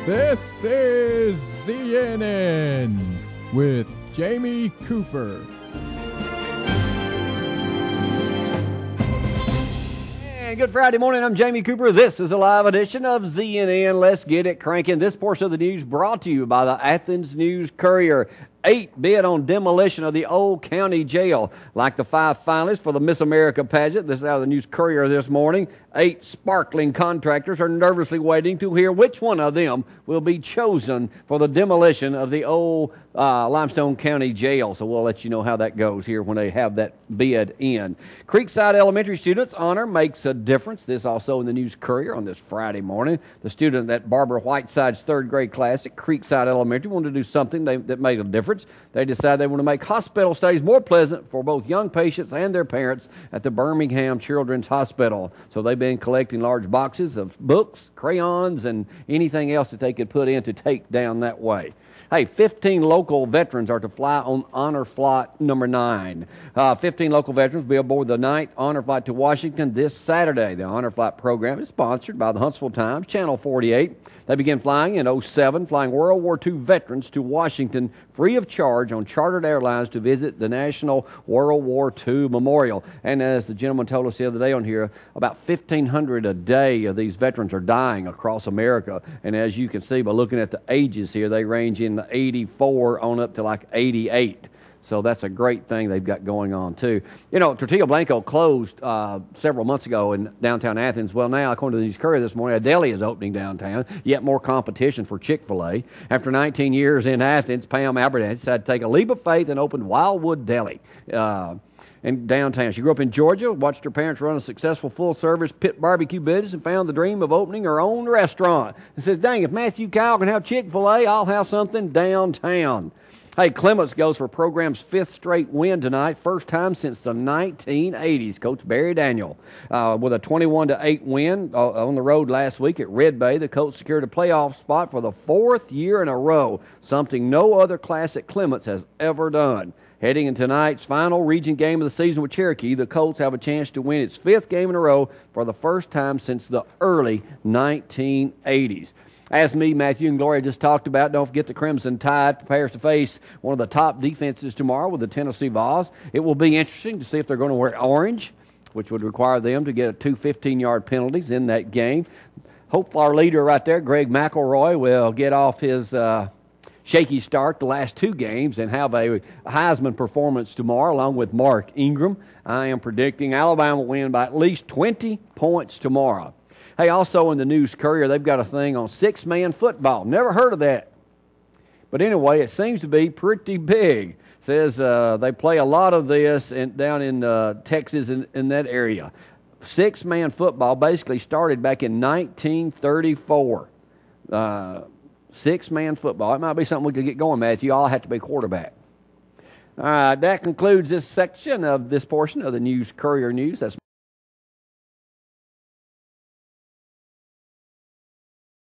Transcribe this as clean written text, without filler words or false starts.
This is ZNN with Jamie Cooper. And good Friday morning, I'm Jamie Cooper. This is a live edition of ZNN. Let's get it cranking. This portion of the news brought to you by the Athens News-Courier. 8 bid on demolition of the old county jail. Like the 5 finalists for the Miss America pageant, this is out of the News-Courier this morning. 8 sparkling contractors are nervously waiting to hear which one of them will be chosen for the demolition of the old Limestone County Jail. So we'll let you know how that goes here when they have that bid in. Creekside Elementary students' honor makes a difference. This also in the News-Courier on this Friday morning. The student at Barbara Whiteside's 3rd grade class at Creekside Elementary wanted to do something that made a difference. They decided they want to make hospital stays more pleasant for both young patients and their parents at the Birmingham Children's Hospital. So they've been collecting large boxes of books, crayons, and anything else that they could put in to take down that way. Hey, 15 local veterans are to fly on Honor Flight number 9. 15 local veterans will be aboard the 9th Honor Flight to Washington this Saturday. The Honor Flight program is sponsored by the Huntsville Times, Channel 48. They began flying in 2007, flying World War II veterans to Washington free of charge on chartered airlines to visit the National World War II Memorial. And as the gentleman told us the other day on here, about 1,500 a day of these veterans are dying across America. And as you can see by looking at the ages here, they range in the 84 on up to like 88. So that's a great thing they've got going on, too. You know, Tortilla Blanco closed several months ago in downtown Athens. Well, now, according to the News-Courier this morning, a deli is opening downtown, yet more competition for Chick-fil-A. After 19 years in Athens, Pam Abernathy decided to take a leap of faith and opened Wildwood Deli in downtown. She grew up in Georgia, watched her parents run a successful full-service pit barbecue business, and found the dream of opening her own restaurant. And says, dang, if Matthew Kyle can have Chick-fil-A, I'll have something downtown. Hey, Clements goes for program's 5th straight win tonight, first time since the 1980s. Coach Barry Daniel with a 21-8 win on the road last week at Red Bay. The Colts secured a playoff spot for the 4th year in a row, something no other class at Clements has ever done. Heading in tonight's final region game of the season with Cherokee, the Colts have a chance to win its 5th game in a row for the first time since the early 1980s. As me, Matthew, and Gloria just talked about, don't forget the Crimson Tide prepares to face one of the top defenses tomorrow with the Tennessee Vols. It will be interesting to see if they're going to wear orange, which would require them to get 2 15-yard penalties in that game. Hope our leader right there, Greg McElroy, will get off his shaky start the last 2 games and have a Heisman performance tomorrow along with Mark Ingram. I am predicting Alabama will win by at least 20 points tomorrow. Hey, also in the News-Courier, they've got a thing on 6-man football. Never heard of that. But anyway, it seems to be pretty big. It says they play a lot of this down in Texas in that area. 6-man football basically started back in 1934. 6-man football. It might be something we could get going, Matthew. I'll have to be quarterback. All right, that concludes this section of this portion of the News-Courier News. That's